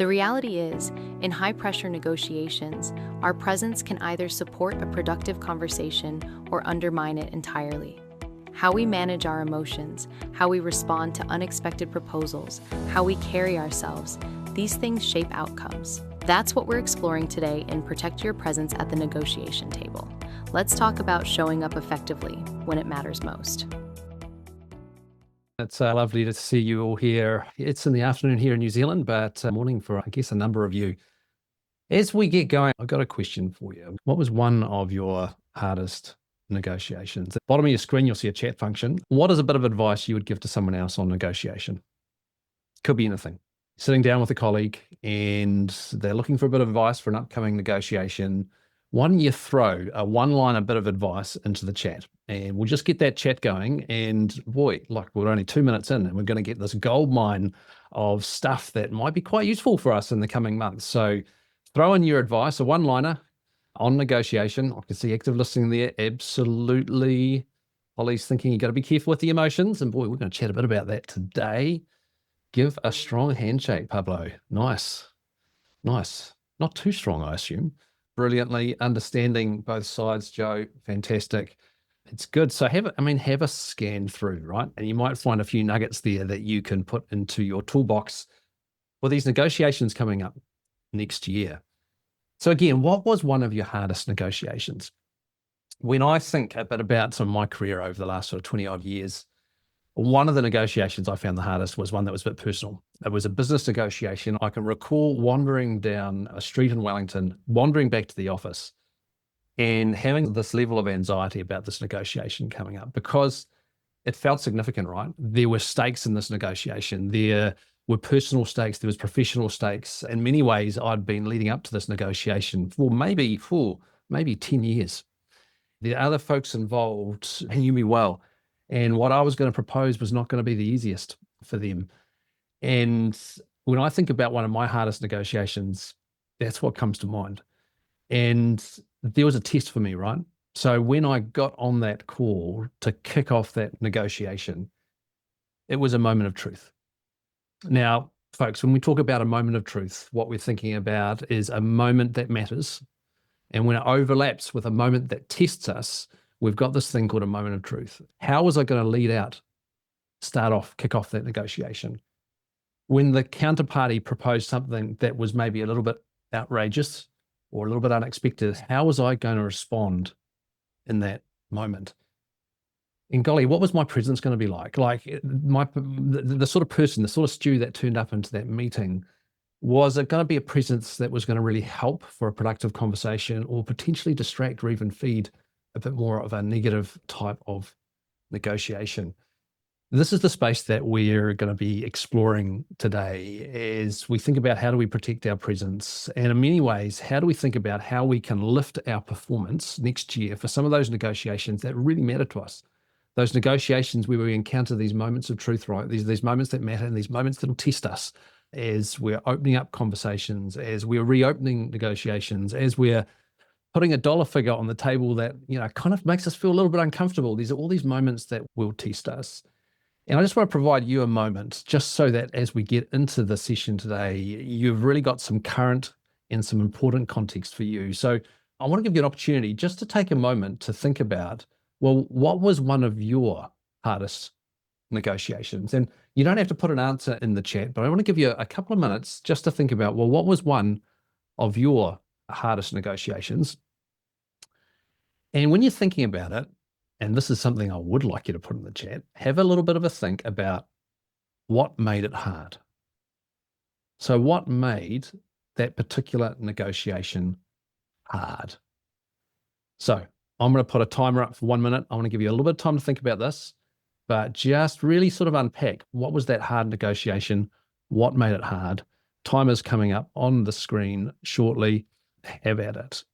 The reality is, in high-pressure negotiations, our presence can either support a productive conversation or undermine it entirely. How we manage our emotions, how we respond to unexpected proposals, how we carry ourselves, these things shape outcomes. That's what we're exploring today in Protect Your Presence at the Negotiation Table. Let's talk about showing up effectively when it matters most. It's lovely to see you all here. It's in the afternoon here in New Zealand, but morning for, I guess, a number of you. As we get going, I've got a question for you. What was one of your hardest negotiations? At the bottom of your screen, you'll see a chat function. What is a bit of advice you would give to someone else on negotiation? Could be anything. Sitting down with a colleague and they're looking for a bit of advice for an upcoming negotiation. Why don't you throw a one-liner bit of advice into the chat, and we'll just get that chat going. And boy, like, we're only 2 minutes in and we're going to get this gold mine of stuff that might be quite useful for us in the coming months. So throw in your advice, a one-liner on negotiation. I can see active listening there. Absolutely. Holly's thinking you got to be careful with the emotions. And boy, we're going to chat a bit about that today. Give a strong handshake, Pablo. Nice. Nice. Not too strong, I assume. Brilliantly understanding both sides, Joe. Fantastic. It's good. So have a scan through, right? And you might find a few nuggets there that you can put into your toolbox for these negotiations coming up next year. So again, what was one of your hardest negotiations? When I think a bit about some of my career over the last sort of 20 odd years, one of the negotiations I found the hardest was one that was a bit personal. It was a business negotiation. I can recall wandering down a street in Wellington, wandering back to the office and having this level of anxiety about this negotiation coming up because it felt significant, right? There were stakes in this negotiation. There were personal stakes. There was professional stakes. In many ways, I'd been leading up to this negotiation for maybe 10 years. The other folks involved knew me well. And what I was going to propose was not going to be the easiest for them. And when I think about one of my hardest negotiations, that's what comes to mind. And there was a test for me, right? So when I got on that call to kick off that negotiation, it was a moment of truth. Now, folks, when we talk about a moment of truth, what we're thinking about is a moment that matters. And when it overlaps with a moment that tests us, we've got this thing called a moment of truth. How was I going to kick off that negotiation? When the counterparty proposed something that was maybe a little bit outrageous or a little bit unexpected, how was I going to respond in that moment? And golly, what was my presence going to be like? Like the sort of person, the sort of stew that turned up into that meeting, was it going to be a presence that was going to really help for a productive conversation or potentially distract or even feed a bit more of a negative type of negotiation? This is the space that we're going to be exploring today as we think about how do we protect our presence. And in many ways, how do we think about how we can lift our performance next year for some of those negotiations that really matter to us? Those negotiations where we encounter these moments of truth, right? These moments that matter and these moments that will test us as we're opening up conversations, as we're reopening negotiations, as we're putting a dollar figure on the table that, kind of makes us feel a little bit uncomfortable. These are all these moments that will test us. And I just want to provide you a moment just so that as we get into the session today, you've really got some current and some important context for you. So I want to give you an opportunity just to take a moment to think about, well, what was one of your hardest negotiations? And you don't have to put an answer in the chat, but I want to give you a couple of minutes just to think about, well, what was one of your hardest negotiations? And when you're thinking about it, and this is something I would like you to put in the chat, have a little bit of a think about what made it hard. So what made that particular negotiation hard? So I'm going to put a timer up for 1 minute. I want to give you a little bit of time to think about this, but just really sort of unpack what was that hard negotiation? What made it hard? Timer's coming up on the screen shortly. Have at it.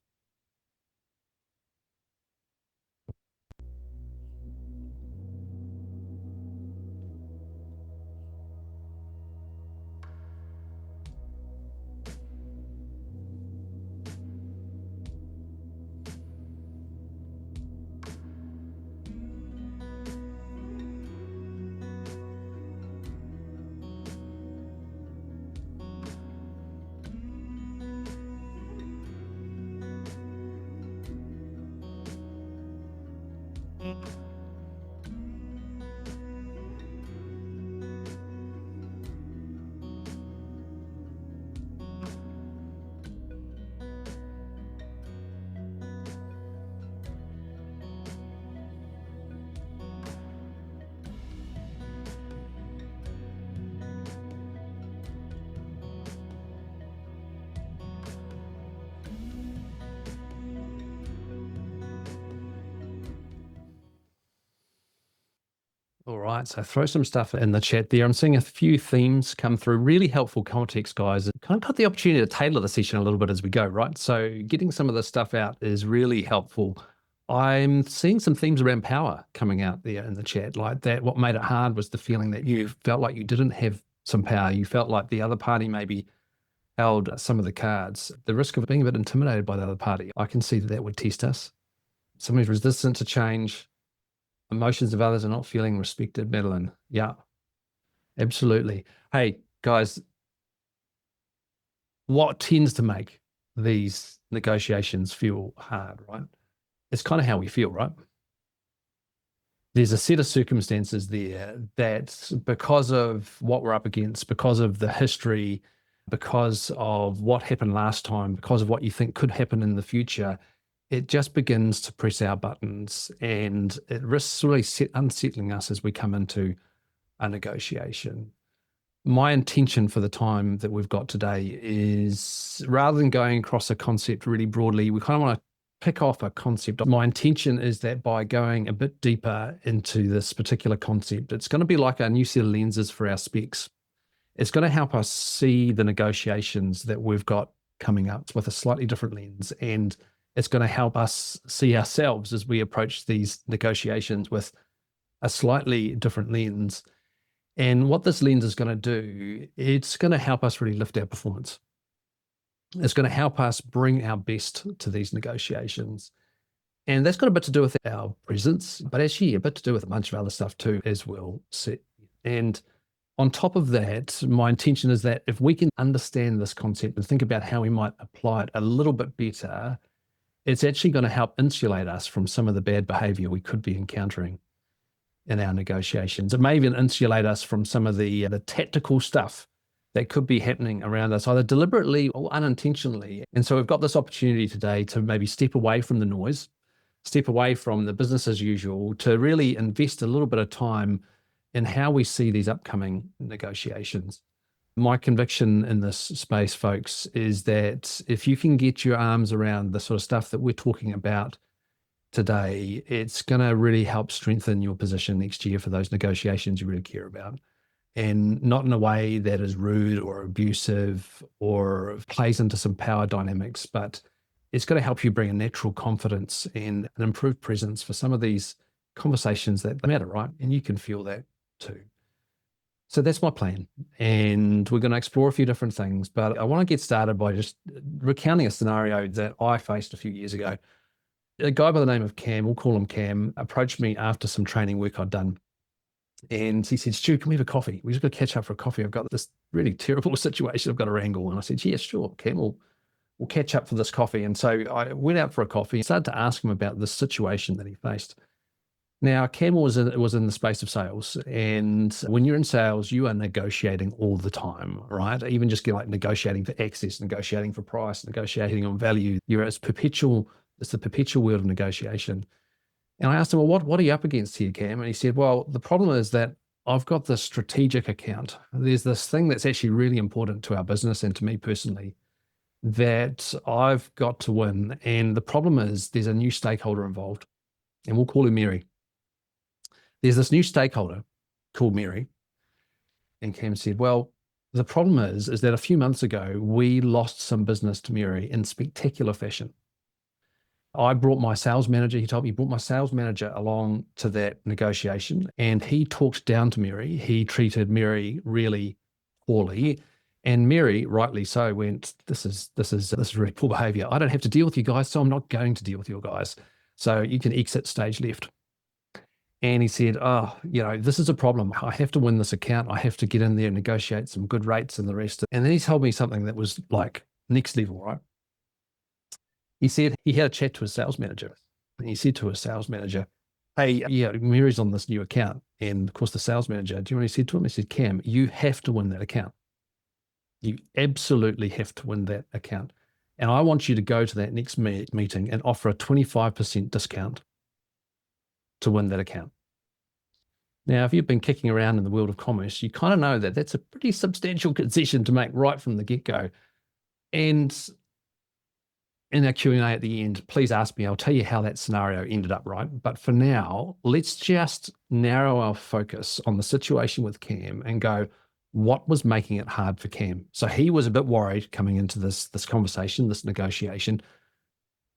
All right, so throw some stuff in the chat there. I'm seeing a few themes come through. Really helpful context, guys. Kind of got the opportunity to tailor the session a little bit as we go, right? So getting some of this stuff out is really helpful. I'm seeing some themes around power coming out there in the chat, like that. What made it hard was the feeling that you felt like you didn't have some power. You felt like the other party maybe held some of the cards. The risk of being a bit intimidated by the other party, I can see that that would test us. Somebody's resistant to change. Emotions of others are not feeling respected, Madeline. Yeah, absolutely. Hey, guys, what tends to make these negotiations feel hard, right? It's kind of how we feel, right? There's a set of circumstances there that, because of what we're up against, because of the history, because of what happened last time, because of what you think could happen in the future, it just begins to press our buttons, and it risks really unsettling us as we come into a negotiation. My intention for the time that we've got today is, rather than going across a concept really broadly, we kind of want to pick off a concept. My intention is that by going a bit deeper into this particular concept, it's going to be like a new set of lenses for our specs. It's going to help us see the negotiations that we've got coming up with a slightly different lens, and it's going to help us see ourselves as we approach these negotiations with a slightly different lens. And what this lens is going to do, it's going to help us really lift our performance. It's going to help us bring our best to these negotiations. And that's got a bit to do with our presence, but actually a bit to do with a bunch of other stuff too, as we'll see. And on top of that, my intention is that if we can understand this concept and think about how we might apply it a little bit better, it's actually going to help insulate us from some of the bad behavior we could be encountering in our negotiations. It may even insulate us from some of the tactical stuff that could be happening around us, either deliberately or unintentionally. And so we've got this opportunity today to maybe step away from the noise, step away from the business as usual, to really invest a little bit of time in how we see these upcoming negotiations. My conviction in this space, folks, is that if you can get your arms around the sort of stuff that we're talking about today, it's going to really help strengthen your position next year for those negotiations you really care about. And not in a way that is rude or abusive or plays into some power dynamics, but it's going to help you bring a natural confidence and an improved presence for some of these conversations that matter, right? And you can feel that too. So that's my plan. And we're going to explore a few different things, but I want to get started by just recounting a scenario that I faced a few years ago. A guy by the name of Cam, we'll call him Cam, approached me after some training work I'd done. And he said, Stu, can we have a coffee? We just got to catch up for a coffee. I've got this really terrible situation I've got to wrangle. And I said, yeah, sure, Cam, we'll catch up for this coffee. And so I went out for a coffee and started to ask him about this situation that he faced. Now, Cam was in the space of sales. And when you're in sales, you are negotiating all the time, right? Even just like negotiating for access, negotiating for price, negotiating on value. It's the perpetual world of negotiation. And I asked him, well, what are you up against here, Cam? And he said, well, the problem is that I've got this strategic account. There's this thing that's actually really important to our business and to me personally that I've got to win. And the problem is there's a new stakeholder involved, and we'll call her Mary. There's this new stakeholder called Mary. And Cam said, well, the problem is that a few months ago, we lost some business to Mary in spectacular fashion. I brought my sales manager, he told me he brought my sales manager along to that negotiation, and he talked down to Mary. He treated Mary really poorly, and Mary, rightly so, went, this is really poor behavior. I don't have to deal with you guys, so I'm not going to deal with you guys. So you can exit stage left. And he said, this is a problem. I have to win this account. I have to get in there and negotiate some good rates and the rest. And then he told me something that was like next level, right? He said he had a chat to his sales manager, and he said to his sales manager, hey, yeah, Mary's on this new account. And of course, the sales manager, do you know what he said to him? He said, Cam, you have to win that account. You absolutely have to win that account. And I want you to go to that next meeting and offer a 25% discount to win that account. Now, if you've been kicking around in the world of commerce, you kind of know that that's a pretty substantial concession to make right from the get-go. And in our Q&A at the end, please ask me. I'll tell you how that scenario ended up, right? But for now, let's just narrow our focus on the situation with Cam and go, what was making it hard for Cam? So he was a bit worried coming into this conversation, this negotiation,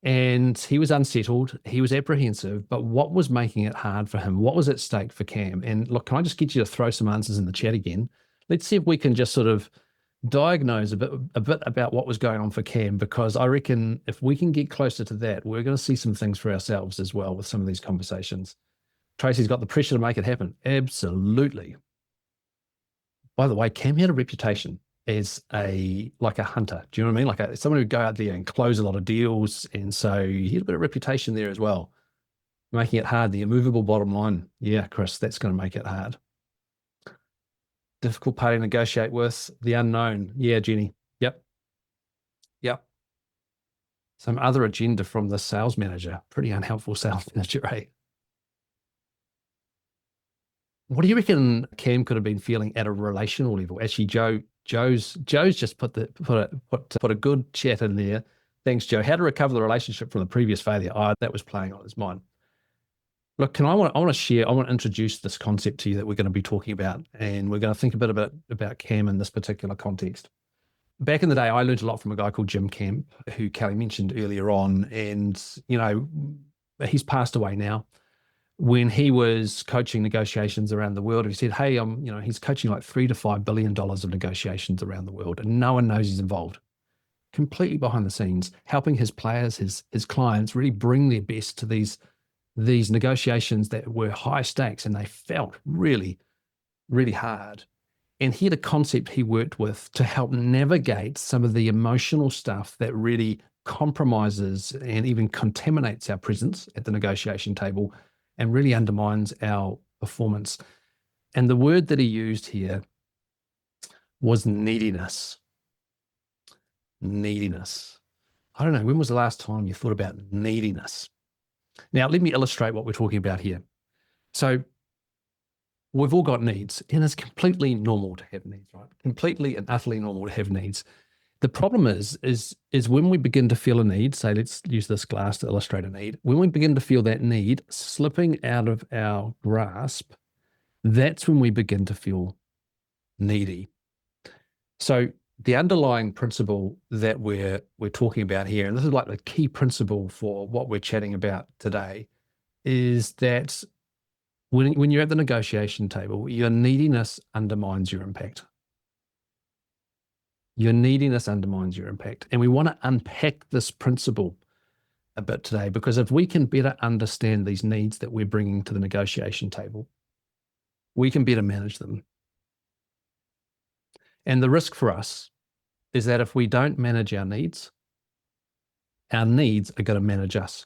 and he was unsettled. He was apprehensive, but what was making it hard for him? What was at stake for Cam? And look, can I just get you to throw some answers in the chat again? Let's see if we can just sort of diagnose a bit about what was going on for Cam, because I reckon if we can get closer to that, we're going to see some things for ourselves as well with some of these conversations. Tracy's got the pressure to make it happen. Absolutely. By the way, Cam had a reputation as like a hunter. Do you know what I mean? Like someone who'd go out there and close a lot of deals. And so he had a bit of reputation there as well, making it hard. The immovable bottom line. Yeah, Chris, that's going to make it hard. Difficult party to negotiate with, the unknown. Yeah, Jenny. Yep. Some other agenda from the sales manager. Pretty unhelpful sales manager, eh? What do you reckon Cam could have been feeling at a relational level? Actually, Joe's just put a good chat in there. Thanks, Joe. How to recover the relationship from the previous failure? That was playing on his mind. Look, I want to introduce this concept to you that we're going to be talking about, and we're going to think a bit about Cam in this particular context. Back in the day, I learned a lot from a guy called Jim Camp, who Kelly mentioned earlier on, and he's passed away now. When he was coaching negotiations around the world, he said, "Hey, he's coaching like $3 to $5 billion of negotiations around the world, and no one knows he's involved, completely behind the scenes, helping his players, his clients, really bring their best to these negotiations that were high stakes, and they felt really, really hard." And he had a concept he worked with to help navigate some of the emotional stuff that really compromises and even contaminates our presence at the negotiation table and really undermines our performance. And the word that he used here was neediness. Neediness. I don't know, when was the last time you thought about neediness? Now, let me illustrate what we're talking about here. So we've all got needs, and it's completely normal to have needs, right? Completely and utterly normal to have needs. The problem is when we begin to feel a need, say, let's use this glass to illustrate a need. When we begin to feel that need slipping out of our grasp, that's when we begin to feel needy. So the underlying principle that we're talking about here, and this is like the key principle for what we're chatting about today, is that when you're at the negotiation table, your neediness undermines your impact. Your neediness undermines your impact. And we want to unpack this principle a bit today, because if we can better understand these needs that we're bringing to the negotiation table, we can better manage them. And the risk for us is that if we don't manage our needs are going to manage us.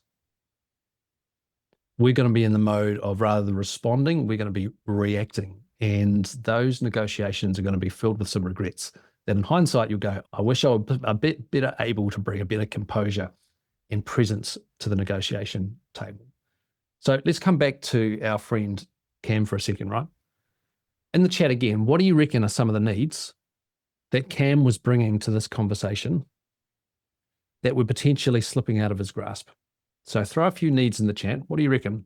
We're going to be in the mode of, rather than responding, we're going to be reacting. And those negotiations are going to be filled with some regrets that in hindsight, you'll go, I wish I were a bit better able to bring a better composure and presence to the negotiation table. So let's come back to our friend Cam for a second, right? In the chat again, what do you reckon are some of the needs that Cam was bringing to this conversation that were potentially slipping out of his grasp? So throw a few needs in the chat. What do you reckon?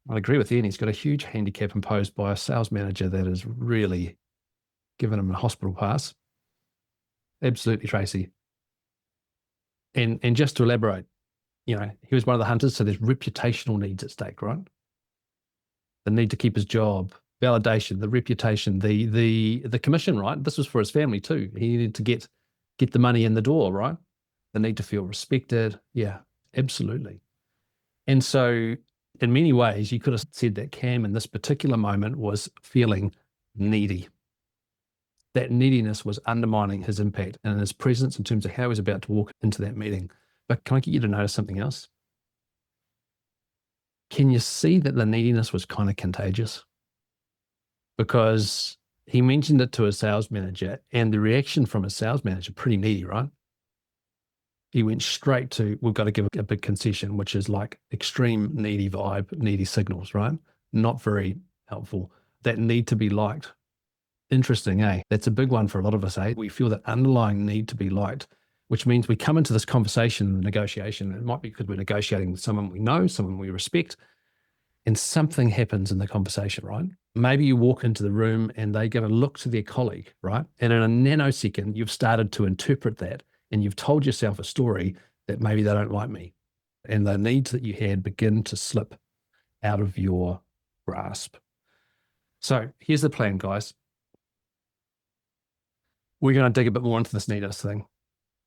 I agree with Ian. He's got a huge handicap imposed by a sales manager that has really given him a hospital pass. Absolutely, Tracy. And just to elaborate, he was one of the hunters, so there's reputational needs at stake, right? The need to keep his job, validation, the reputation, the commission, right? This was for his family too. He needed to get the money in the door, right? The need to feel respected. Yeah, absolutely. And so in many ways, you could have said that Cam in this particular moment was feeling needy. That neediness was undermining his impact and his presence in terms of how he was about to walk into that meeting. But can I get you to notice something else? Can you see that the neediness was kind of contagious? Because he mentioned it to his sales manager, and the reaction from his sales manager, pretty needy, right? He went straight to, we've got to give a big concession, which is like extreme needy vibe, needy signals, right? Not very helpful. That need to be liked. Interesting, eh? That's a big one for a lot of us, eh? We feel that underlying need to be liked. which means we come into this conversation and negotiation. It might be because we're negotiating with someone we know, someone we respect, and something happens in the conversation, right? Maybe you walk into the room and they give a look to their colleague, right? And in a nanosecond, you've started to interpret that and you've told yourself a story that maybe they don't like me. And the needs that you had begin to slip out of your grasp. So here's the plan, guys. We're going to dig a bit more into this neediness thing.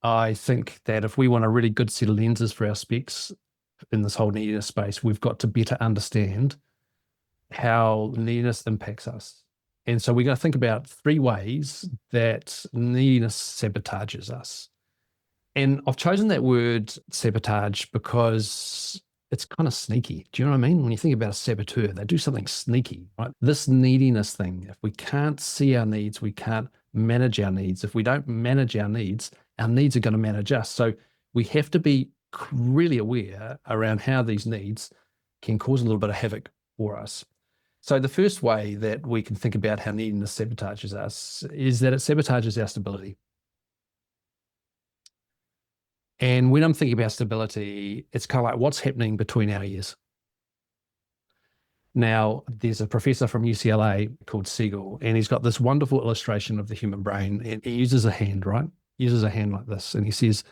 I think that if we want a really good set of lenses for our specs in this whole neediness space, we've got to better understand how neediness impacts us. And so we're going to think about 3 ways that neediness sabotages us. And I've chosen that word sabotage because it's kind of sneaky. Do you know what I mean? When you think about a saboteur, they do something sneaky, right? This neediness thing, if we can't see our needs, we can't manage our needs. If we don't manage our needs are going to manage us. So we have to be really aware around how these needs can cause a little bit of havoc for us. So the first way that we can think about how neediness sabotages us is that it sabotages our stability. And when I'm thinking about stability, it's kind of like what's happening between our ears. Now, there's a professor from UCLA called Siegel, and he's got this wonderful illustration of the human brain. And he uses a hand, right? He uses a hand like this. And he says,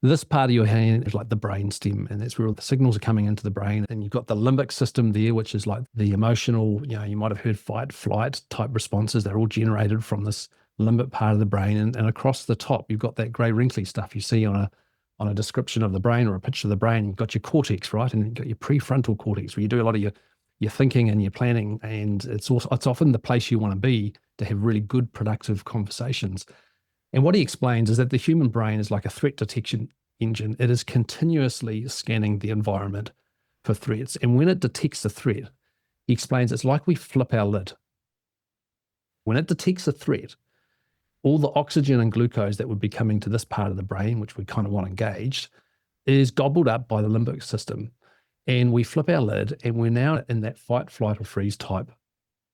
this part of your hand is like the brain stem, and that's where all the signals are coming into the brain. And you've got the limbic system there, which is like the emotional, you might have heard fight, flight type responses. They're all generated from this limbic part of the brain. And across the top, you've got that gray wrinkly stuff you see on a description of the brain or a picture of the brain. You've got your cortex, right? And you've got your prefrontal cortex, where you do a lot of your thinking and your planning. And it's often the place you want to be to have really good, productive conversations. And what he explains is that the human brain is like a threat detection engine. It is continuously scanning the environment for threats. And when it detects a threat, he explains it's like we flip our lid. When it detects a threat, all the oxygen and glucose that would be coming to this part of the brain, which we kind of want engaged, is gobbled up by the limbic system. And we flip our lid and we're now in that fight, flight, or freeze type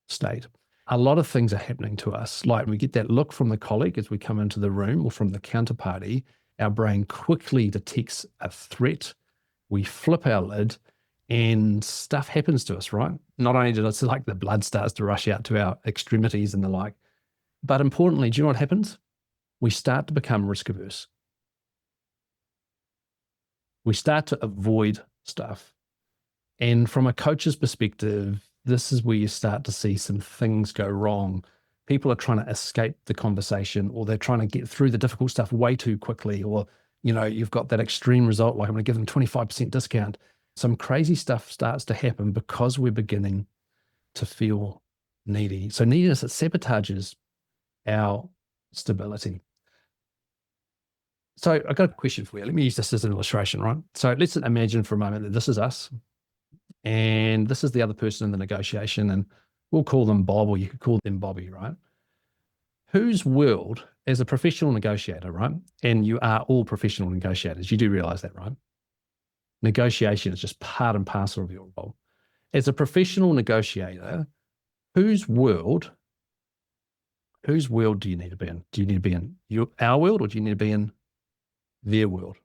state. A lot of things are happening to us. Like we get that look from the colleague as we come into the room or from the counterparty, our brain quickly detects a threat. We flip our lid and stuff happens to us, right? Not only does it like the blood starts to rush out to our extremities and the like, but importantly, do you know what happens? We start to become risk averse. We start to avoid stuff. And from a coach's perspective, this is where you start to see some things go wrong. People are trying to escape the conversation, or they're trying to get through the difficult stuff way too quickly. Or, you've got that extreme result, like I'm going to give them 25% discount. Some crazy stuff starts to happen because we're beginning to feel needy. So neediness, it sabotages our stability. So I've got a question for you. Let me use this as an illustration, right? So let's imagine for a moment that this is us and this is the other person in the negotiation, and we'll call them Bob, or you could call them Bobby, right? Whose world, as a professional negotiator, right? And you are all professional negotiators. You do realize that, right? Negotiation is just part and parcel of your role. As a professional negotiator, whose world do you need to be in? Do you need to be in our world, or do you need to be in their world?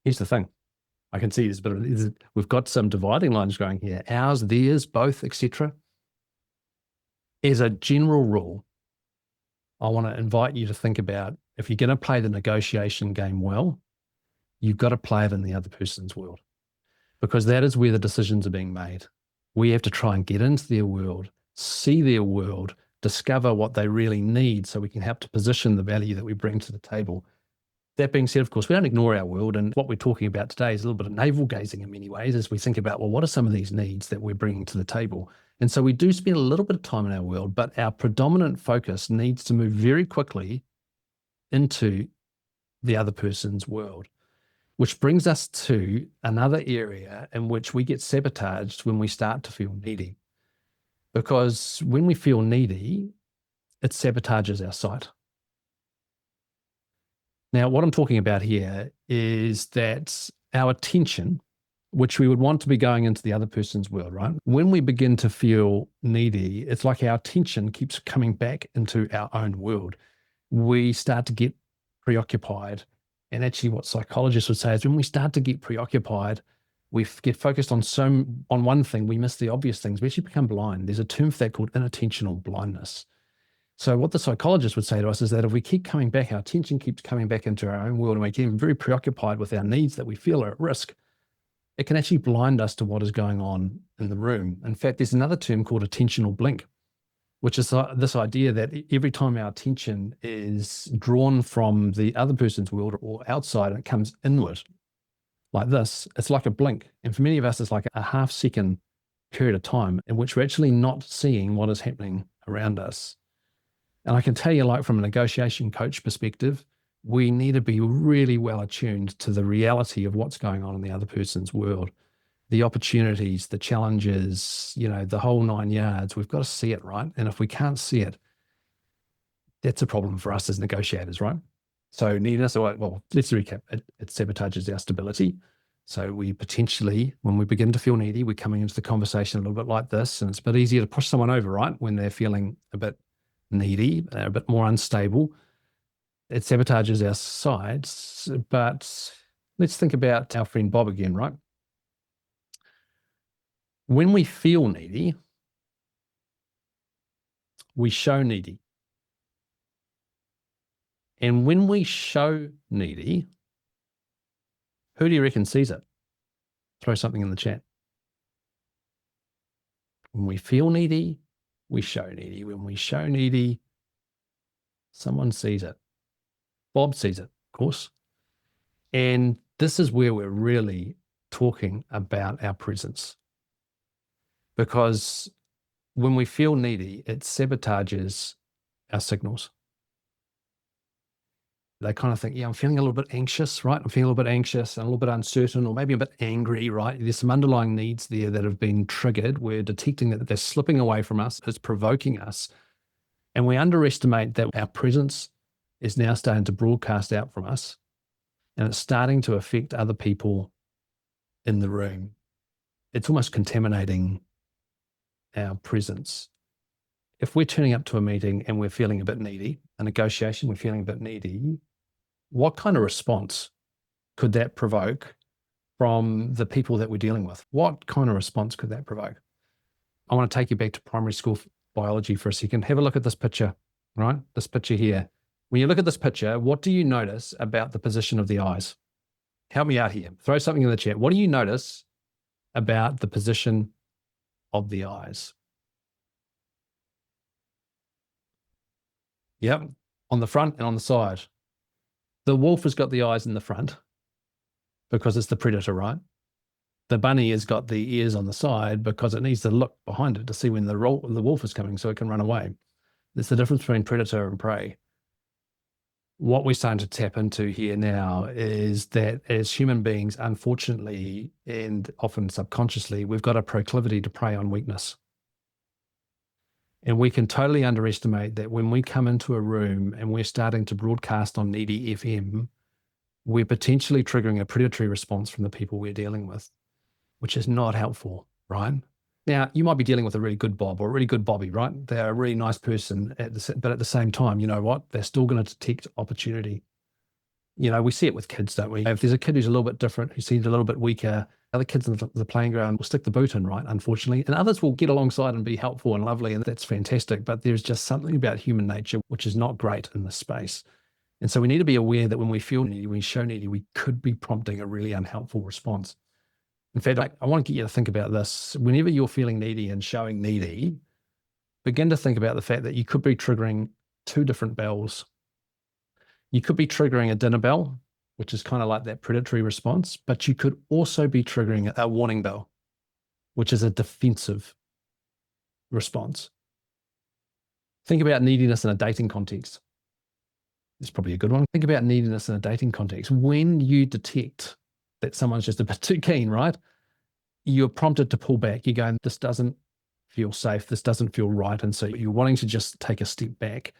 Here's the thing. I can see we've got some dividing lines going here. Ours, theirs, both, etc. As a general rule, I want to invite you to think about, if you're going to play the negotiation game well, you've got to play it in the other person's world, because that is where the decisions are being made. We have to try and get into their world, see their world, discover what they really need, so we can help to position the value that we bring to the table. That being said, of course, we don't ignore our world. And what we're talking about today is a little bit of navel gazing in many ways, as we think about, well, what are some of these needs that we're bringing to the table? And so we do spend a little bit of time in our world, but our predominant focus needs to move very quickly into the other person's world, which brings us to another area in which we get sabotaged when we start to feel needy. Because when we feel needy, it sabotages our sight. Now, what I'm talking about here is that our attention which we would want to be going into the other person's world, right? When we begin to feel needy, it's like our attention keeps coming back into our own world. We start to get preoccupied. And actually what psychologists would say is when we start to get preoccupied, we get focused on one thing, we miss the obvious things. We actually become blind. There's a term for that called inattentional blindness. So what the psychologist would say to us is that if we keep coming back, our attention keeps coming back into our own world and we get very preoccupied with our needs that we feel are at risk, it can actually blind us to what is going on in the room. In fact, there's another term called attentional blink, which is this idea that every time our attention is drawn from the other person's world or outside and it comes inward like this, it's like a blink. And for many of us, it's like a half-second period of time in which we're actually not seeing what is happening around us. And I can tell you, like from a negotiation coach perspective, we need to be really well attuned to the reality of what's going on in the other person's world, the opportunities, the challenges, the whole 9 yards. We've got to see it, right? And if we can't see it, that's a problem for us as negotiators, right? So neediness, well, let's recap. It sabotages our stability. So we potentially, when we begin to feel needy, we're coming into the conversation a little bit like this, and it's a bit easier to push someone over, right? When they're feeling a bit needy, they're a bit more unstable. It sabotages our sides, but let's think about our friend Bob again, right? When we feel needy, we show needy. And when we show needy, who do you reckon sees it? Throw something in the chat. When we feel needy, we show needy. When we show needy, someone sees it. Bob sees it, of course. And this is where we're really talking about our presence. Because when we feel needy, it sabotages our signals. They kind of think, yeah, I'm feeling a little bit anxious, right? I'm feeling a little bit anxious and a little bit uncertain, or maybe a bit angry, right? There's some underlying needs there that have been triggered. We're detecting that they're slipping away from us. It's provoking us. And we underestimate that our presence is now starting to broadcast out from us. And it's starting to affect other people in the room. It's almost contaminating our presence. If we're turning up to a meeting and we're feeling a bit needy, a negotiation, we're feeling a bit needy, what kind of response could that provoke from the people that we're dealing with? What kind of response could that provoke? I want to take you back to primary school biology for a second. Have a look at this picture, right? This picture here. When you look at this picture, what do you notice about the position of the eyes? Help me out here. Throw something in the chat. What do you notice about the position of the eyes? Yep, on the front and on the side. The wolf has got the eyes in the front because it's the predator, right? The bunny has got the ears on the side because it needs to look behind it to see when the wolf is coming so it can run away. There's the difference between predator and prey. What we're starting to tap into here now is that as human beings, unfortunately, and often subconsciously, we've got a proclivity to prey on weakness. And we can totally underestimate that when we come into a room and we're starting to broadcast on needy FM, we're potentially triggering a predatory response from the people we're dealing with, which is not helpful, right? Now, you might be dealing with a really good Bob or a really good Bobby, right? They're a really nice person, but at the same time, you know what? They're still going to detect opportunity. We see it with kids, don't we? If there's a kid who's a little bit different, who seems a little bit weaker, other kids in the playing ground will stick the boot in, right? Unfortunately. And others will get alongside and be helpful and lovely, and that's fantastic. But there's just something about human nature which is not great in this space. And so we need to be aware that when we feel needy, when we show needy, we could be prompting a really unhelpful response. In fact, I want to get you to think about this. Whenever you're feeling needy and showing needy, begin to think about the fact that you could be triggering two different bells. You could be triggering a dinner bell, which is kind of like that predatory response, but you could also be triggering a warning bell, which is a defensive response. Think about neediness in a dating context. It's probably a good one. Think about neediness in a dating context. When you detect that someone's just a bit too keen, right? You're prompted to pull back. You're going, this doesn't feel safe. This doesn't feel right. And so you're wanting to just take a step back.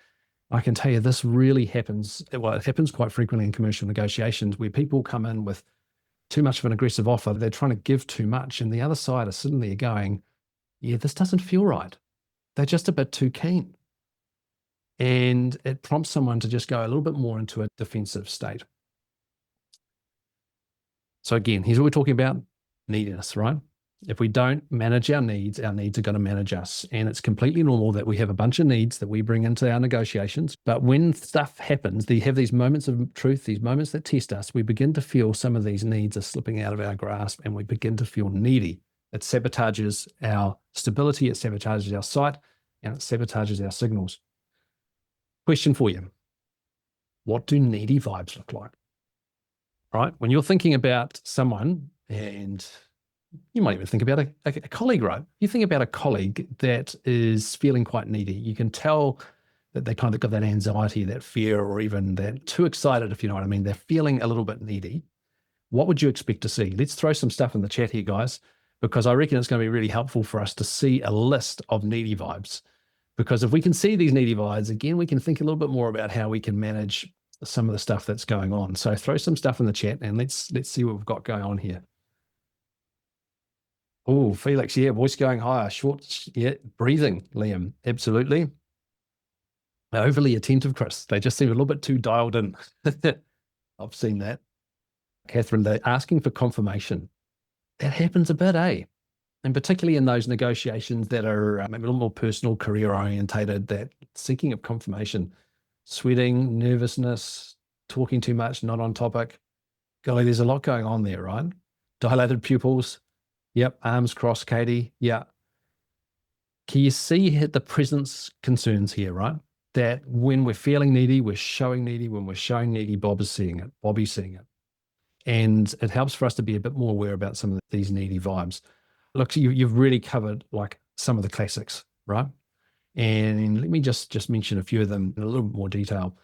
I can tell you this really happens. Well, it happens quite frequently in commercial negotiations where people come in with too much of an aggressive offer. They're trying to give too much. And the other side is sitting there going, yeah, this doesn't feel right. They're just a bit too keen. And it prompts someone to just go a little bit more into a defensive state. So again, here's what we're talking about: neediness, right? If we don't manage our needs are going to manage us. And it's completely normal that we have a bunch of needs that we bring into our negotiations. But when stuff happens, they have these moments of truth, these moments that test us, we begin to feel some of these needs are slipping out of our grasp and we begin to feel needy. It sabotages our stability, it sabotages our sight, and it sabotages our signals. Question for you: what do needy vibes look like? Right? When you're thinking about someone, and you might even think about a colleague, right? You think about a colleague that is feeling quite needy. You can tell that they kind of got that anxiety, that fear, or even that too excited, if you know what I mean. They're feeling a little bit needy. What would you expect to see? Let's throw some stuff in the chat here, guys, because I reckon it's going to be really helpful for us to see a list of needy vibes. Because if we can see these needy vibes, again, we can think a little bit more about how we can manage some of the stuff that's going on. So throw some stuff in the chat and let's see what we've got going on here. Oh, Felix, yeah, voice going higher, short, yeah, breathing, Liam, absolutely. Overly attentive, Chris. They just seem a little bit too dialed in. I've seen that. Catherine, they're asking for confirmation. That happens a bit, eh? And particularly in those negotiations that are maybe a little more personal, career orientated, that seeking of confirmation, sweating, nervousness, talking too much, not on topic. Golly, there's a lot going on there, right? Dilated pupils. Yep. Arms crossed, Katie. Yeah. Can you see the presence concerns here, right? That when we're feeling needy, we're showing needy. When we're showing needy, Bob is seeing it. Bobby's seeing it. And it helps for us to be a bit more aware about some of these needy vibes. Look, you've really covered like some of the classics, right? And let me just mention a few of them in a little bit more detail.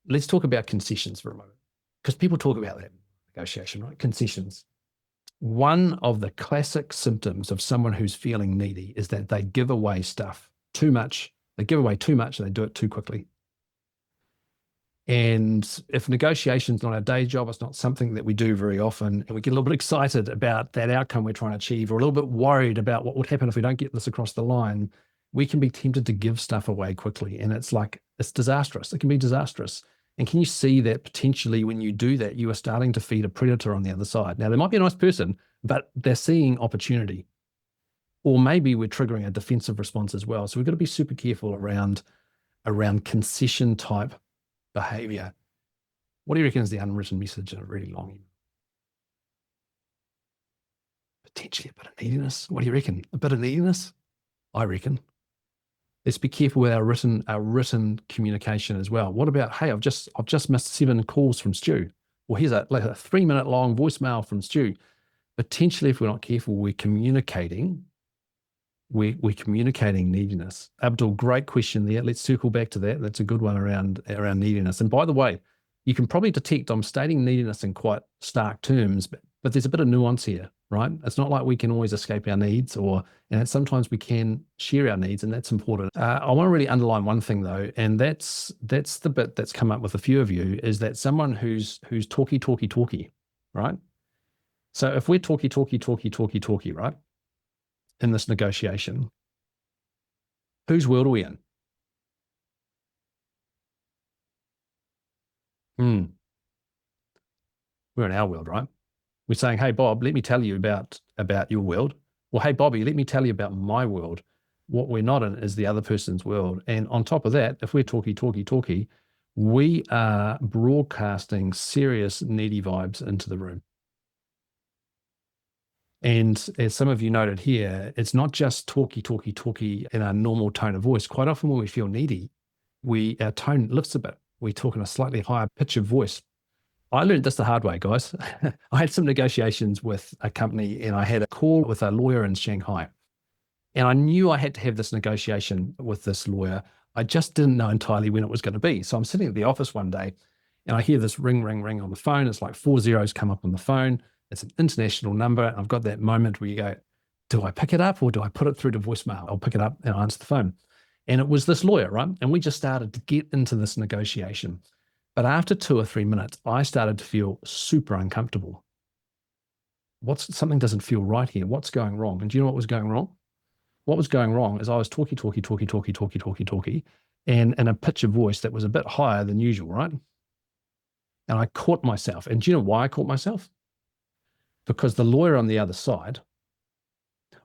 Let's talk about concessions for a moment, because people talk about that negotiation, right? Concessions. One of the classic symptoms of someone who's feeling needy is that they give away stuff too much. They give away too much and they do it too quickly. And if negotiation's not our day job, it's not something that we do very often, and we get a little bit excited about that outcome we're trying to achieve, or a little bit worried about what would happen if we don't get this across the line, we can be tempted to give stuff away quickly. And it's disastrous. It can be disastrous. And can you see that potentially when you do that, you are starting to feed a predator on the other side? Now, they might be a nice person, but they're seeing opportunity. Or maybe we're triggering a defensive response as well. So we've got to be super careful around concession type behavior. What do you reckon is the unwritten message in a really long email? Potentially a bit of neediness. What do you reckon? A bit of neediness? I reckon. Let's be careful with our written communication as well. What about, hey, I've just missed 7 calls from Stu. Well, here's a 3-minute long voicemail from Stu. Potentially, if we're not careful, we're communicating neediness. Abdul, great question there. Let's circle back to that. That's a good one around neediness. And by the way, you can probably detect I'm stating neediness in quite stark terms, but there's a bit of nuance here, right? It's not like we can always escape our needs, and sometimes we can share our needs, and that's important. I want to really underline one thing though, and that's the bit that's come up with a few of you, is that someone who's talky, right? So if we're talky, right, in this negotiation, whose world are we in? We're in our world, right? We're saying, hey, Bob, let me tell you about your world. Well, hey, Bobby, let me tell you about my world. What we're not in is the other person's world. And on top of that, if we're talky, we are broadcasting serious needy vibes into the room. And as some of you noted here, it's not just talky in our normal tone of voice. Quite often when we feel needy, our tone lifts a bit. We talk in a slightly higher pitch of voice. I learned this the hard way, guys. I had some negotiations with a company and I had a call with a lawyer in Shanghai. And I knew I had to have this negotiation with this lawyer. I just didn't know entirely when it was going to be. So I'm sitting at the office one day and I hear this ring on the phone. It's like 4 zeros come up on the phone. It's an international number. And I've got that moment where you go, do I pick it up or do I put it through to voicemail? I'll pick it up and I'll answer the phone. And it was this lawyer, right? And we just started to get into this negotiation. But after 2 or 3 minutes, I started to feel super uncomfortable. Something doesn't feel right here. What's going wrong? And do you know what was going wrong? What was going wrong is I was talky, and in a pitch of voice that was a bit higher than usual, right? And I caught myself. And do you know why I caught myself? Because the lawyer on the other side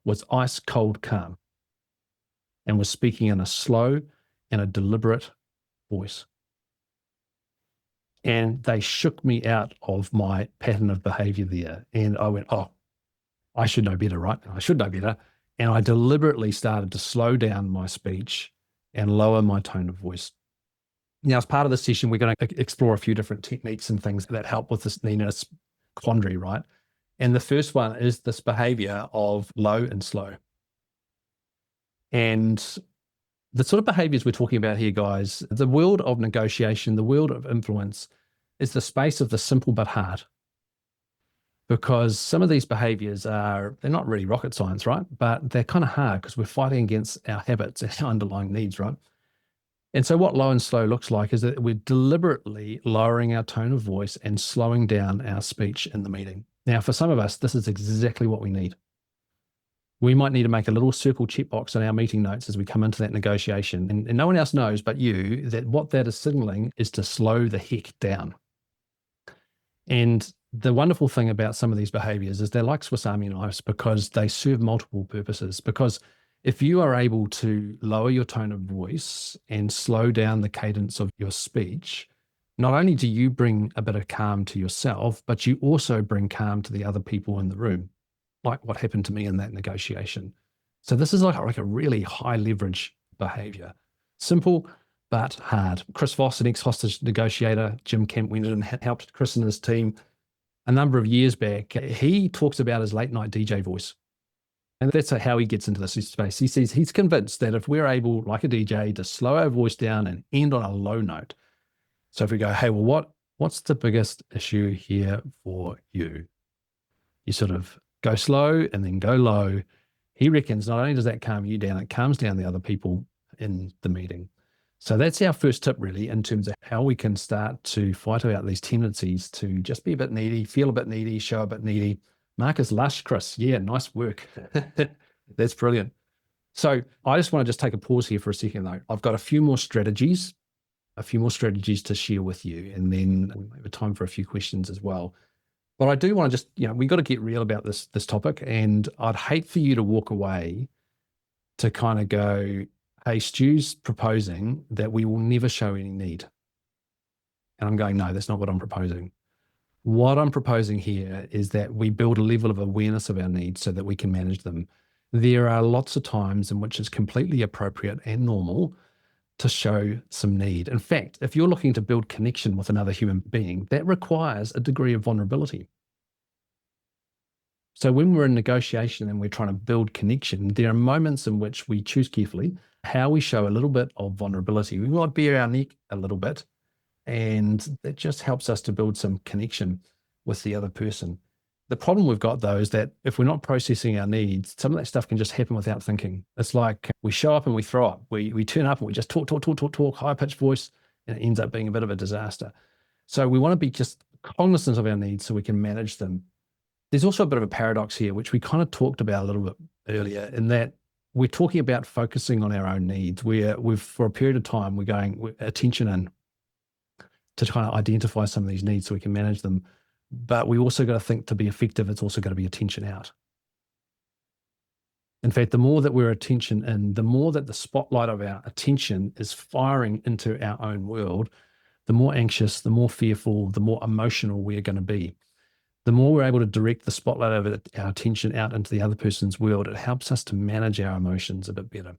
was ice cold calm and was speaking in a slow and a deliberate voice. And they shook me out of my pattern of behavior there. And I went, oh, I should know better, right? I should know better. And I deliberately started to slow down my speech and lower my tone of voice. Now, as part of the session, we're going to explore a few different techniques and things that help with this neediness quandary, right? And the first one is this behavior of low and slow. And the sort of behaviors we're talking about here, guys, the world of negotiation, the world of influence is the space of the simple but hard. Because some of these behaviors they're not really rocket science, right? But they're kind of hard because we're fighting against our habits and our underlying needs, right? And so what low and slow looks like is that we're deliberately lowering our tone of voice and slowing down our speech in the meeting. Now, for some of us, this is exactly what we need. We might need to make a little circle checkbox on our meeting notes as we come into that negotiation. And no one else knows but you that what that is signaling is to slow the heck down. And the wonderful thing about some of these behaviors is they're like Swiss Army knives because they serve multiple purposes. Because if you are able to lower your tone of voice and slow down the cadence of your speech, not only do you bring a bit of calm to yourself, but you also bring calm to the other people in the room, like what happened to me in that negotiation. So this is like a really high leverage behavior. Simple, but hard. Chris Voss, an ex-hostage negotiator, Jim Camp went in and helped Chris and his team a number of years back. He talks about his late night DJ voice. And that's how he gets into this space. He says he's convinced that if we're able, like a DJ, to slow our voice down and end on a low note. So if we go, hey, well, what's the biggest issue here for you? You sort of go slow and then go low. He reckons not only does that calm you down, it calms down the other people in the meeting. So that's our first tip, really, in terms of how we can start to fight out these tendencies to just be a bit needy, feel a bit needy, show a bit needy. Marcus Lush, Chris. Yeah, nice work. That's brilliant. So I just want to take a pause here for a second, though. I've got a few more strategies to share with you, and then we have time for a few questions as well. But I do want to we've got to get real about this topic, and I'd hate for you to walk away to kind of go, hey, Stu's proposing that we will never show any need. And I'm going, no, that's not what I'm proposing. What I'm proposing here is that we build a level of awareness of our needs so that we can manage them. There are lots of times in which it's completely appropriate and normal to show some need. In fact, if you're looking to build connection with another human being, that requires a degree of vulnerability. So when we're in negotiation and we're trying to build connection, there are moments in which we choose carefully how we show a little bit of vulnerability. We might bare our neck a little bit, and that just helps us to build some connection with the other person. The problem we've got, though, is that if we're not processing our needs, some of that stuff can just happen without thinking. It's like we show up and we throw up. We turn up and we just talk, high-pitched voice, and it ends up being a bit of a disaster. So we want to be just cognizant of our needs so we can manage them. There's also a bit of a paradox here, which we kind of talked about a little bit earlier, in that we're talking about focusing on our own needs. We've for a period of time, we're going attention in to try to identify some of these needs so we can manage them. But we also got to think, to be effective, it's also got to be attention out. In fact, the more that we're attention in, the more that the spotlight of our attention is firing into our own world, the more anxious, the more fearful, the more emotional we're going to be. The more we're able to direct the spotlight of our attention out into the other person's world, it helps us to manage our emotions a bit better.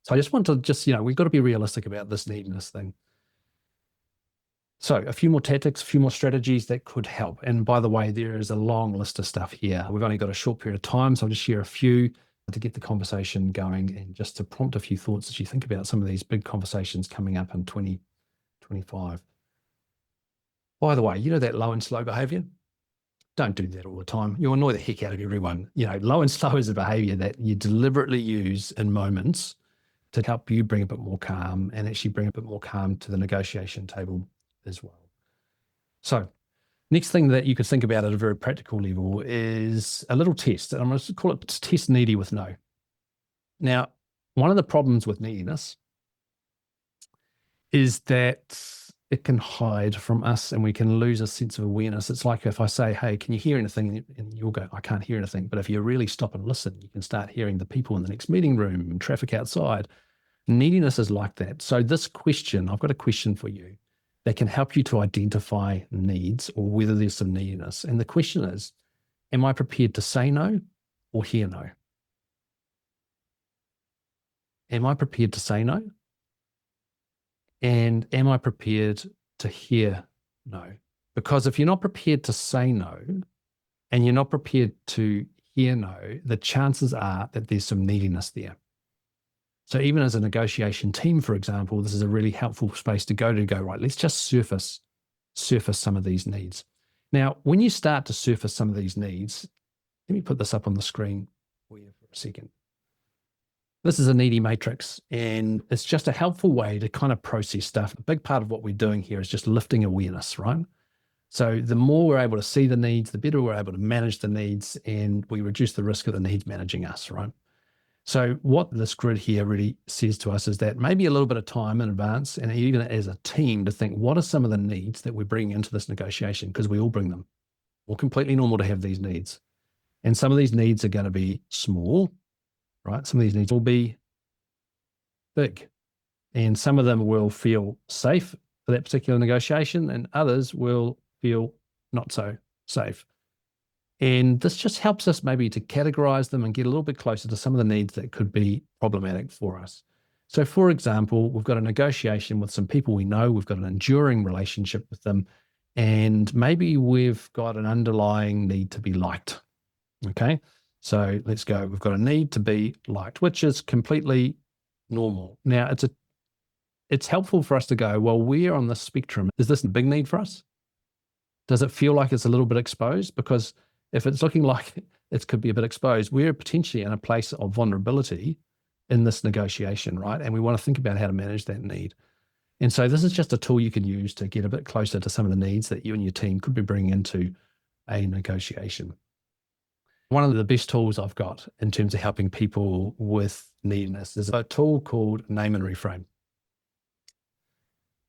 So I just want to we've got to be realistic about this neediness thing. So a few more tactics, a few more strategies that could help. And by the way, there is a long list of stuff here. We've only got a short period of time, so I'll just share a few to get the conversation going and just to prompt a few thoughts as you think about some of these big conversations coming up in 2025. By the way, that low and slow behavior? Don't do that all the time. You'll annoy the heck out of everyone. Low and slow is a behavior that you deliberately use in moments to help you bring a bit more calm and actually bring a bit more calm to the negotiation table as well. So next thing that you could think about at a very practical level is a little test. And I'm going to call it test needy with no. Now, one of the problems with neediness is that it can hide from us and we can lose a sense of awareness. It's like if I say, hey, can you hear anything? And you'll go, I can't hear anything. But if you really stop and listen, you can start hearing the people in the next meeting room and traffic outside. Neediness is like that. So this question, I've got a question for you that can help you to identify needs or whether there's some neediness. And the question is, am I prepared to say no or hear no? Am I prepared to say no? And am I prepared to hear no? Because if you're not prepared to say no and you're not prepared to hear no, the chances are that there's some neediness there. So even as a negotiation team, for example, this is a really helpful space to go, right, let's just surface some of these needs. Now, when you start to surface some of these needs, let me put this up on the screen for you for a second. This is a needy matrix, and it's just a helpful way to kind of process stuff. A big part of what we're doing here is just lifting awareness, right? So the more we're able to see the needs, the better we're able to manage the needs, and we reduce the risk of the needs managing us, right? So what this grid here really says to us is that maybe a little bit of time in advance, and even as a team, to think, what are some of the needs that we're bringing into this negotiation? Because we all bring them. We're completely normal to have these needs. And some of these needs are going to be small, right? Some of these needs will be big. And some of them will feel safe for that particular negotiation, and others will feel not so safe. And this just helps us maybe to categorize them and get a little bit closer to some of the needs that could be problematic for us. So for example, we've got a negotiation with some people we know, we've got an enduring relationship with them, and maybe we've got an underlying need to be liked. Okay, so let's go. We've got a need to be liked, which is completely normal. Now, it's helpful for us to go, well, where on the spectrum is this a big need for us? Does it feel like it's a little bit exposed? Because if it's looking like it could be a bit exposed, we're potentially in a place of vulnerability in this negotiation, right? And we want to think about how to manage that need. And so this is just a tool you can use to get a bit closer to some of the needs that you and your team could be bringing into a negotiation. One of the best tools I've got in terms of helping people with neediness is a tool called Name and Reframe.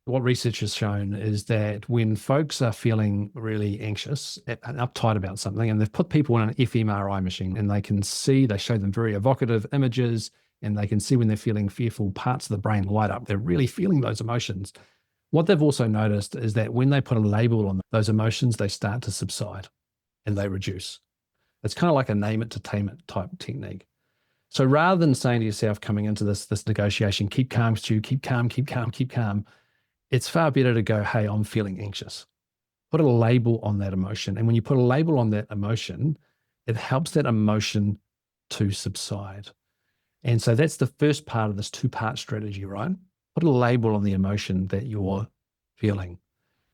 What research has shown is that when folks are feeling really anxious and uptight about something, and they've put people in an fMRI machine and they show them very evocative images, and they can see when they're feeling fearful, parts of the brain light up. They're really feeling those emotions. What they've also noticed is that when they put a label on those emotions, they start to subside and they reduce. It's kind of like a name it to tame it type technique. So rather than saying to yourself coming into this negotiation, keep calm, Stu, keep calm, it's far better to go, hey, I'm feeling anxious. Put a label on that emotion. And when you put a label on that emotion, it helps that emotion to subside. And so that's the first part of this two-part strategy, right? Put a label on the emotion that you're feeling.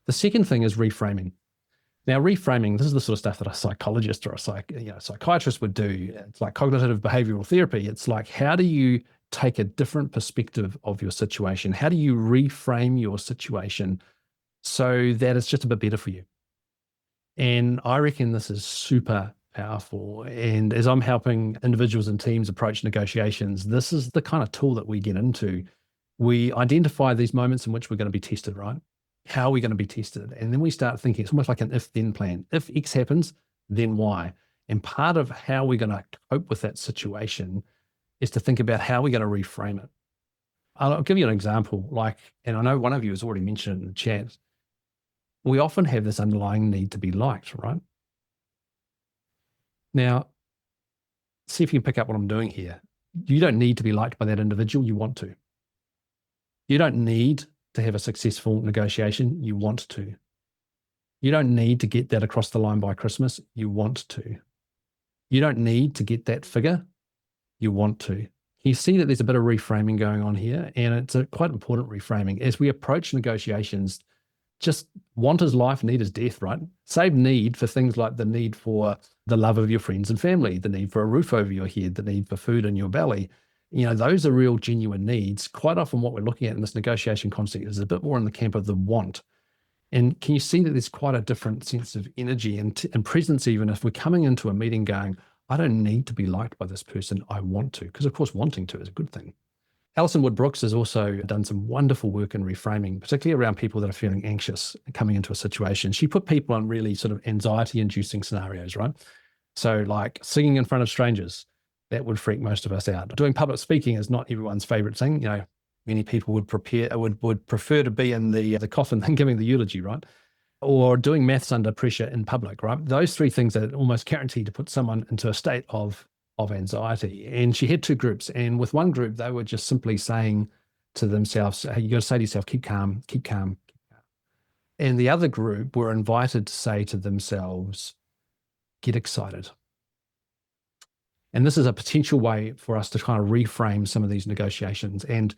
The second thing is reframing. Now, reframing, this is the sort of stuff that a psychologist or a psychiatrist would do. It's like cognitive behavioral therapy. It's like, how do you take a different perspective of your situation? How do you reframe your situation so that it's just a bit better for you? And I reckon this is super powerful. And as I'm helping individuals and teams approach negotiations, this is the kind of tool that we get into. We identify these moments in which we're going to be tested, right? How are we going to be tested? And then we start thinking, it's almost like an if-then plan. If X happens, then Y. And part of how we're going to cope with that situation is to think about how we're going to reframe it. I'll give you an example. And I know one of you has already mentioned it in the chat. We often have this underlying need to be liked, right? Now, see if you can pick up what I'm doing here. You don't need to be liked by that individual. You want to. You don't need to have a successful negotiation. You want to. You don't need to get that across the line by Christmas. You want to. You don't need to get that figure. You want to. You see that there's a bit of reframing going on here, and it's a quite important reframing. As we approach negotiations, just want is life, need is death, right? Save need for things like the need for the love of your friends and family, the need for a roof over your head, the need for food in your belly. Those are real genuine needs. Quite often what we're looking at in this negotiation concept is a bit more in the camp of the want. And can you see that there's quite a different sense of energy and presence, even if we're coming into a meeting going, I don't need to be liked by this person. I want to, because of course, wanting to is a good thing. Alison Wood Brooks has also done some wonderful work in reframing, particularly around people that are feeling anxious coming into a situation. She put people on really sort of anxiety-inducing scenarios, right? So like singing in front of strangers, that would freak most of us out. Doing public speaking is not everyone's favorite thing. You know, many people would prefer to be in the coffin than giving the eulogy, right? Or doing maths under pressure in public, right? Those three things are almost guaranteed to put someone into a state of anxiety. And she had two groups. And with one group, they were just simply saying to themselves, hey, you got to say to yourself, keep calm, keep calm, keep calm. And the other group were invited to say to themselves, get excited. And this is a potential way for us to kind of reframe some of these negotiations. And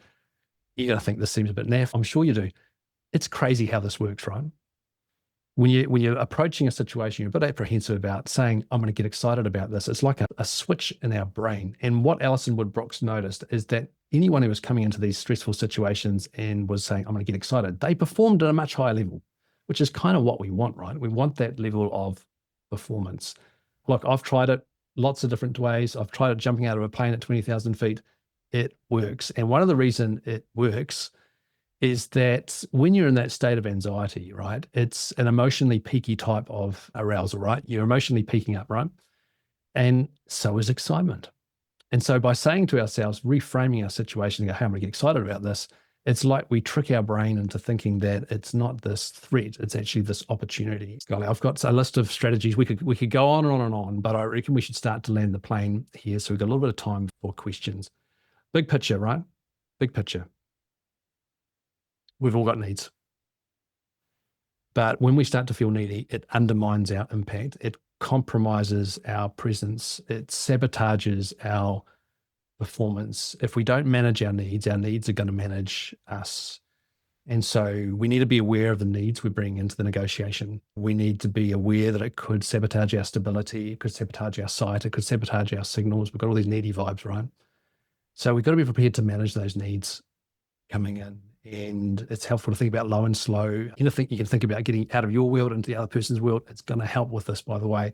you're going to think this seems a bit naff. I'm sure you do. It's crazy how this works, right? When you're approaching a situation, you're a bit apprehensive about saying, I'm going to get excited about this. It's like a switch in our brain. And what Alison Wood Brooks noticed is that anyone who was coming into these stressful situations and was saying, I'm going to get excited, they performed at a much higher level, which is kind of what we want, right? We want that level of performance. Look, I've tried it lots of different ways. I've tried it jumping out of a plane at 20,000 feet. It works. And one of the reasons it works is that when you're in that state of anxiety, right, it's an emotionally peaky type of arousal, right? You're emotionally peaking up, right? And so is excitement. And so by saying to ourselves, reframing our situation, go, hey, I'm going to get excited about this, it's like we trick our brain into thinking that it's not this threat, it's actually this opportunity. Golly, I've got a list of strategies. We could go on and on and on, but I reckon we should start to land the plane here. So we've got a little bit of time for questions. Big picture, right? Big picture. We've all got needs. But when we start to feel needy, it undermines our impact. It compromises our presence. It sabotages our performance. If we don't manage our needs are going to manage us. And so we need to be aware of the needs we bring into the negotiation. We need to be aware that it could sabotage our stability, it could sabotage our sight, it could sabotage our signals. We've got all these needy vibes, right? So we've got to be prepared to manage those needs coming in. And it's helpful to think about low and slow. You can think about getting out of your world into the other person's world. It's going to help with this, by the way.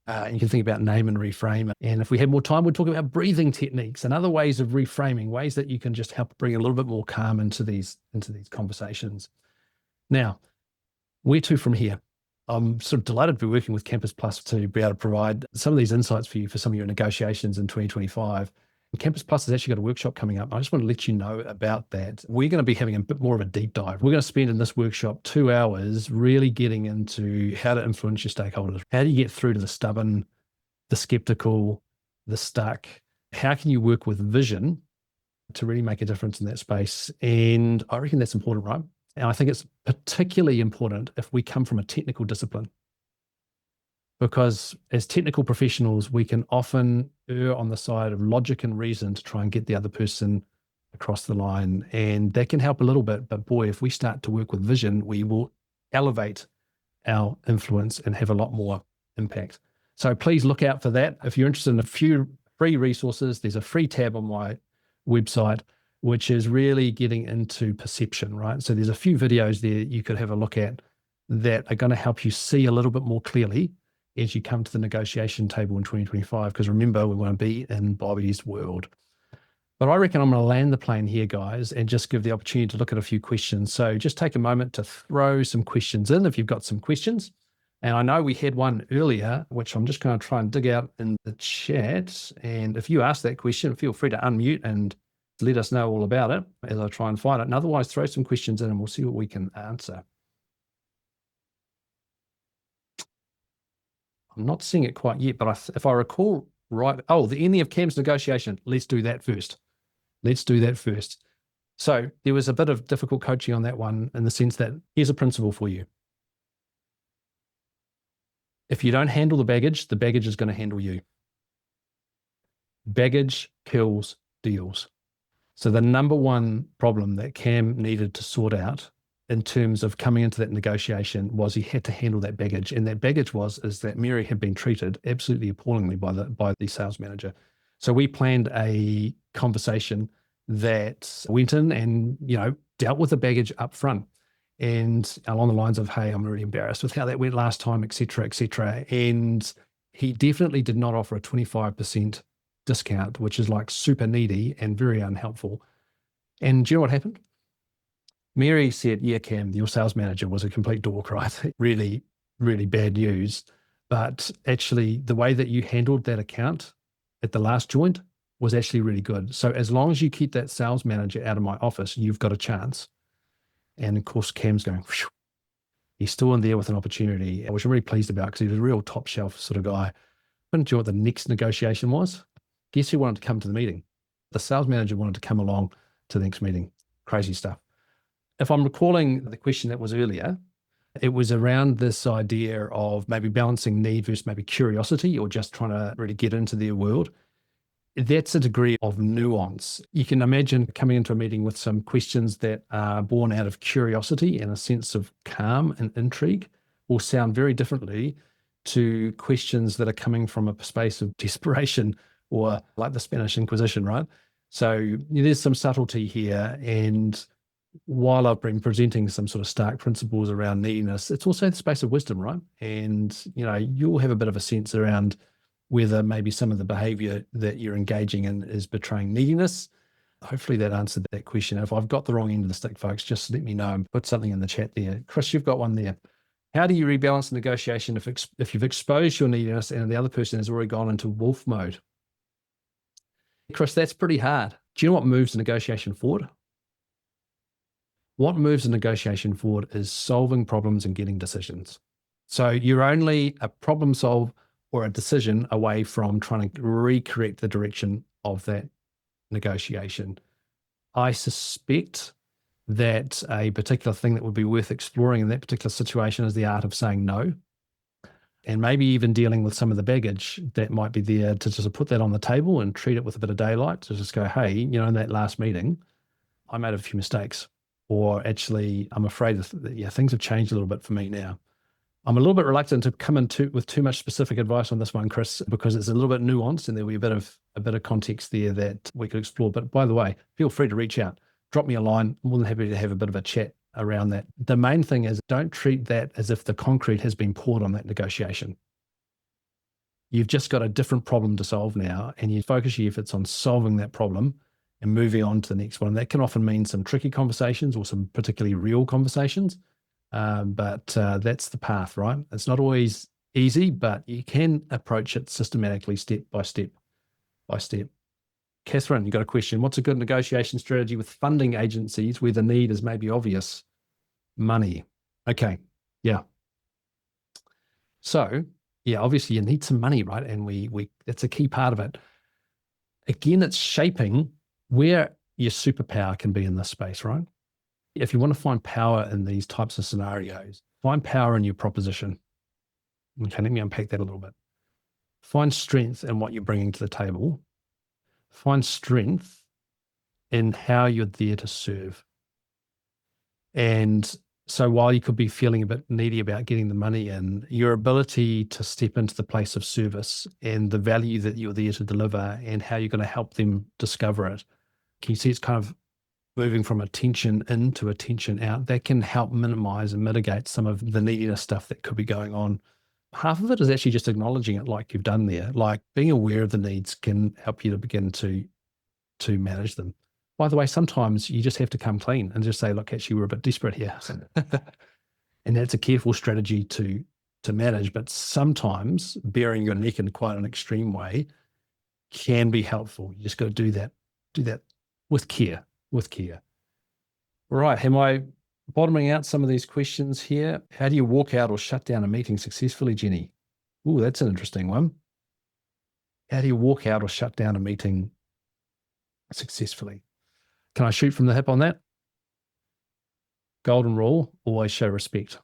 You can think about name and reframe. And if we had more time, we'd talk about breathing techniques and other ways of reframing, ways that you can just help bring a little bit more calm into these conversations. Now, where to from here? I'm sort of delighted to be working with Campus Plus to be able to provide some of these insights for you for some of your negotiations in 2025. And Campus Plus has actually got a workshop coming up. I just want to let you know about that. We're going to be having a bit more of a deep dive. We're going to spend in this workshop 2 hours really getting into how to influence your stakeholders. How do you get through to the stubborn, the skeptical, the stuck? How can you work with vision to really make a difference in that space? And I reckon that's important, right? And I think it's particularly important if we come from a technical discipline. Because as technical professionals, we can often err on the side of logic and reason to try and get the other person across the line. And that can help a little bit. But boy, if we start to work with vision, we will elevate our influence and have a lot more impact. So please look out for that. If you're interested in a few free resources, there's a free tab on my website, which is really getting into perception, right? So there's a few videos there you could have a look at that are going to help you see a little bit more clearly as you come to the negotiation table in 2025, because remember, we want to be in Bobby's world. But I reckon I'm going to land the plane here, guys, and just give the opportunity to look at a few questions. So just take a moment to throw some questions in if you've got some questions. And I know we had one earlier, which I'm just going to try and dig out in the chat. And if you ask that question, feel free to unmute and let us know all about it as I try and find it. And otherwise, throw some questions in and we'll see what we can answer. I'm not seeing it quite yet, but if I recall right, the ending of Cam's negotiation, let's do that first. Let's do that first. So there was a bit of difficult coaching on that one in the sense that here's a principle for you. If you don't handle the baggage is going to handle you. Baggage kills deals. So the number one problem that Cam needed to sort out in terms of coming into that negotiation was he had to handle that baggage. And that baggage is that Mary had been treated absolutely appallingly by the sales manager. So we planned a conversation that went in and, dealt with the baggage up front. and along the lines of, hey, I'm really embarrassed with how that went last time, et cetera, et cetera. And he definitely did not offer a 25% discount, which is like super needy and very unhelpful. And do you know what happened? Mary said, yeah, Cam, your sales manager was a complete dork, right? Really, really bad news. But actually, the way that you handled that account at the last joint was actually really good. So as long as you keep that sales manager out of my office, you've got a chance. And of course, Cam's going, phew, he's still in there with an opportunity, which I'm really pleased about because he was a real top shelf sort of guy. But do you know what the next negotiation was? Guess who wanted to come to the meeting? The sales manager wanted to come along to the next meeting. Crazy stuff. If I'm recalling the question that was earlier, it was around this idea of maybe balancing need versus maybe curiosity or just trying to really get into their world. That's a degree of nuance. You can imagine coming into a meeting with some questions that are born out of curiosity and a sense of calm and intrigue will sound very differently to questions that are coming from a space of desperation or like the Spanish Inquisition, right? So there's some subtlety here. And while I've been presenting some sort of stark principles around neediness, it's also the space of wisdom, right? And, you'll have a bit of a sense around whether maybe some of the behavior that you're engaging in is betraying neediness. Hopefully that answered that question. If I've got the wrong end of the stick, folks, just let me know and put something in the chat there. Chris, you've got one there. How do you rebalance the negotiation if you've exposed your neediness and the other person has already gone into wolf mode? Chris, that's pretty hard. Do you know what moves the negotiation forward? What moves the negotiation forward is solving problems and getting decisions. So you're only a problem solve or a decision away from trying to recorrect the direction of that negotiation. I suspect that a particular thing that would be worth exploring in that particular situation is the art of saying no, and maybe even dealing with some of the baggage that might be there to just put that on the table and treat it with a bit of daylight to just go, hey, in that last meeting, I made a few mistakes, or actually, I'm afraid that things have changed a little bit for me now. I'm a little bit reluctant to come in with too much specific advice on this one, Chris, because it's a little bit nuanced and there'll be a bit of context there that we could explore. But by the way, feel free to reach out, drop me a line. I'm more than happy to have a bit of a chat around that. The main thing is don't treat that as if the concrete has been poured on that negotiation. You've just got a different problem to solve now, and you focus your efforts on solving that problem and moving on to the next one. That can often mean some tricky conversations or some particularly real conversations. But that's the path, right? It's not always easy, but you can approach it systematically, step by step by step. Catherine, you got a question. What's a good negotiation strategy with funding agencies where the need is maybe obvious? Money. Okay. Yeah. So, yeah, obviously you need some money, right? And we that's a key part of it. Again, it's shaping where your superpower can be in this space, right? If you want to find power in these types of scenarios, find power in your proposition. Okay, let me unpack that a little bit. Find strength in what you're bringing to the table. Find strength in how you're there to serve. And so while you could be feeling a bit needy about getting the money in, your ability to step into the place of service and the value that you're there to deliver and how you're going to help them discover it. Can you see it's kind of moving from attention in to attention out? That can help minimize and mitigate some of the neediness stuff that could be going on. Half of it is actually just acknowledging it like you've done there. Like being aware of the needs can help you to begin to manage them. By the way, sometimes you just have to come clean and just say, look, actually, we're a bit desperate here. And that's a careful strategy to manage. But sometimes bearing your neck in quite an extreme way can be helpful. You just got to do that with care. Right. Am I bottoming out some of these questions here? How do you walk out or shut down a meeting successfully, Jenny? Ooh, that's an interesting one. How do you walk out or shut down a meeting successfully? Can I shoot from the hip on that? Golden rule, always show respect.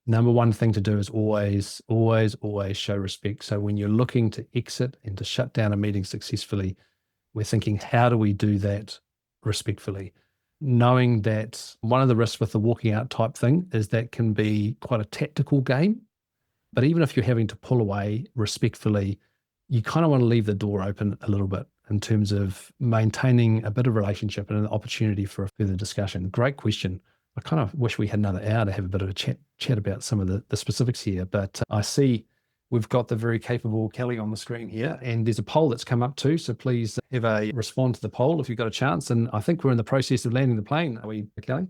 Number one thing to do is always show respect. So when you're looking to exit and to shut down a meeting successfully, we're thinking, how do we do that respectfully? Knowing that one of the risks with the walking out type thing is that can be quite a tactical game. But even if you're having to pull away respectfully, you kind of want to leave the door open a little bit in terms of maintaining a bit of relationship and an opportunity for a further discussion. Great question. I kind of wish we had another hour to have a bit of a chat about some of the specifics here, but I see we've got the very capable Kelly on the screen here, and there's a poll that's come up too. So please have a respond to the poll if you've got a chance. And I think we're in the process of landing the plane. Are we, Kelly?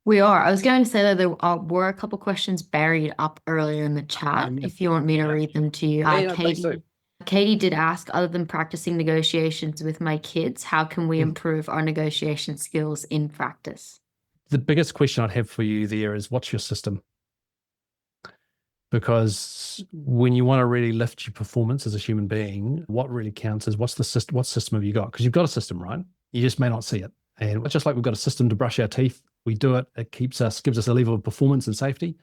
We are. I was going to say that there were a couple questions buried up earlier in the chat. Yeah. If you want me to read them to you. Yeah, please do. Katie did ask, other than practicing negotiations with my kids, how can we improve our negotiation skills in practice? The biggest question I'd have for you there is, what's your system? Because when you want to really lift your performance as a human being, what really counts is what system have you got? Because you've got a system, right? You just may not see it. And just like we've got a system to brush our teeth, we do it, it gives us a level of performance and safety.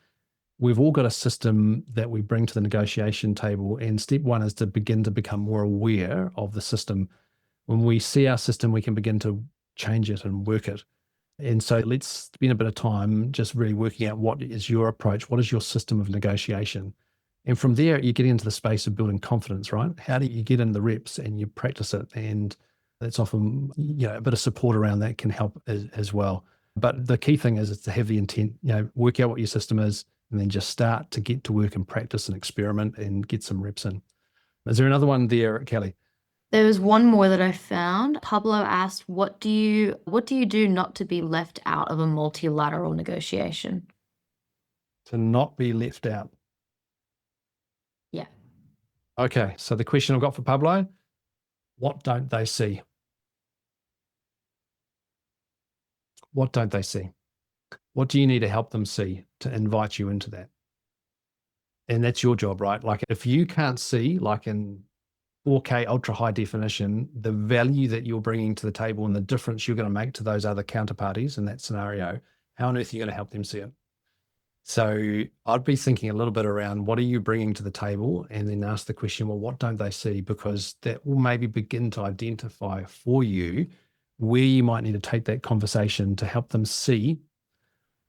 We've all got a system that we bring to the negotiation table. And step one is to begin to become more aware of the system. When we see our system, we can begin to change it and work it. And so let's spend a bit of time just really working out what is your approach, what is your system of negotiation. And from there, you get into the space of building confidence, right? How do you get in the reps and you practice it? And that's often, a bit of support around that can help as well. But the key thing is to have the intent, work out what your system is, and then just start to get to work and practice and experiment and get some reps in. Is there another one there, Kelly? There was one more that I found. Pablo asked, what do you do not to be left out of a multilateral negotiation? To not be left out. Yeah. Okay, so the question I've got for Pablo, what don't they see? What don't they see? What do you need to help them see to invite you into that? And that's your job, right? Like if you can't see, like in 4K ultra high definition, the value that you're bringing to the table and the difference you're going to make to those other counterparties in that scenario, how on earth are you going to help them see it? So I'd be thinking a little bit around what are you bringing to the table, and then ask the question, well, what don't they see? Because that will maybe begin to identify for you where you might need to take that conversation to help them see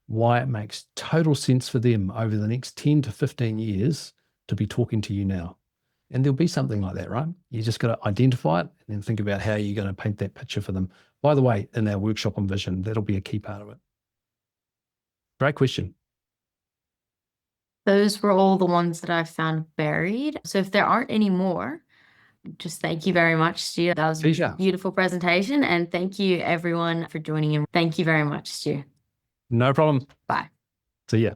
why it makes total sense for them over the next 10 to 15 years to be talking to you now. And there'll be something like that, right? You just got to identify it and then think about how you're going to paint that picture for them. By the way, in our workshop on vision, that'll be a key part of it. Great question. Those were all the ones that I found buried. So if there aren't any more, just thank you very much, Stu. That was a beautiful presentation. And thank you everyone for joining in. Thank you very much, Stu. No problem. Bye. See ya.